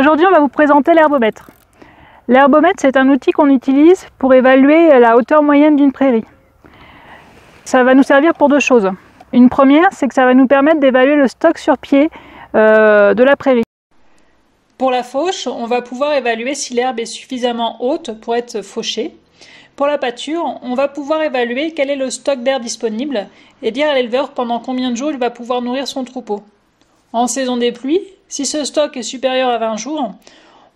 Aujourd'hui, on va vous présenter l'herbomètre. L'herbomètre, c'est un outil qu'on utilise pour évaluer la hauteur moyenne d'une prairie. Ça va nous servir pour deux choses. Une première, c'est que ça va nous permettre d'évaluer le stock sur pied de la prairie. Pour la fauche, on va pouvoir évaluer si l'herbe est suffisamment haute pour être fauchée. Pour la pâture, on va pouvoir évaluer quel est le stock d'herbe disponible et dire à l'éleveur pendant combien de jours il va pouvoir nourrir son troupeau. En saison des pluies, si ce stock est supérieur à 20 jours,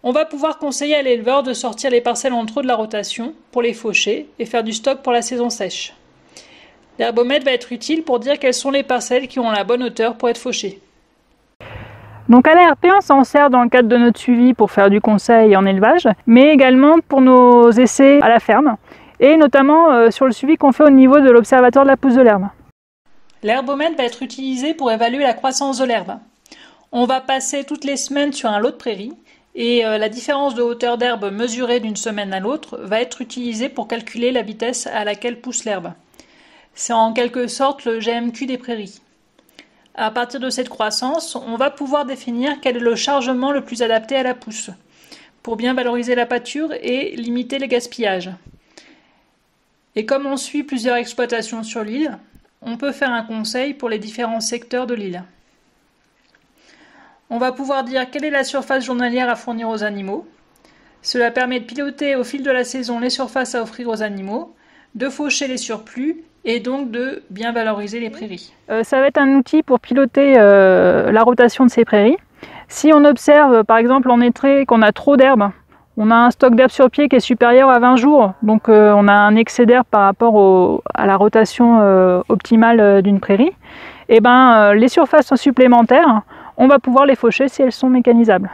on va pouvoir conseiller à l'éleveur de sortir les parcelles en trop de la rotation pour les faucher et faire du stock pour la saison sèche. L'herbomètre va être utile pour dire quelles sont les parcelles qui ont la bonne hauteur pour être fauchées. Donc à l'ARP, on s'en sert dans le cadre de notre suivi pour faire du conseil en élevage, mais également pour nos essais à la ferme, et notamment sur le suivi qu'on fait au niveau de l'observatoire de la pousse de l'herbe. L'herbomètre va être utilisé pour évaluer la croissance de l'herbe. On va passer toutes les semaines sur un lot de prairie, et la différence de hauteur d'herbe mesurée d'une semaine à l'autre va être utilisée pour calculer la vitesse à laquelle pousse l'herbe. C'est en quelque sorte le GMQ des prairies. À partir de cette croissance, on va pouvoir définir quel est le chargement le plus adapté à la pousse, pour bien valoriser la pâture et limiter les gaspillages. Et comme on suit plusieurs exploitations sur l'île, on peut faire un conseil pour les différents secteurs de l'île. On va pouvoir dire quelle est la surface journalière à fournir aux animaux. Cela permet de piloter au fil de la saison les surfaces à offrir aux animaux, de faucher les surplus et donc de bien valoriser les prairies. Ça va être un outil pour piloter la rotation de ces prairies. Si on observe par exemple en été qu'on a trop d'herbe, on a un stock d'herbe sur pied qui est supérieur à 20 jours, donc on a un excès d'herbe par rapport à la rotation optimale d'une prairie, et les surfaces supplémentaires, on va pouvoir les faucher si elles sont mécanisables.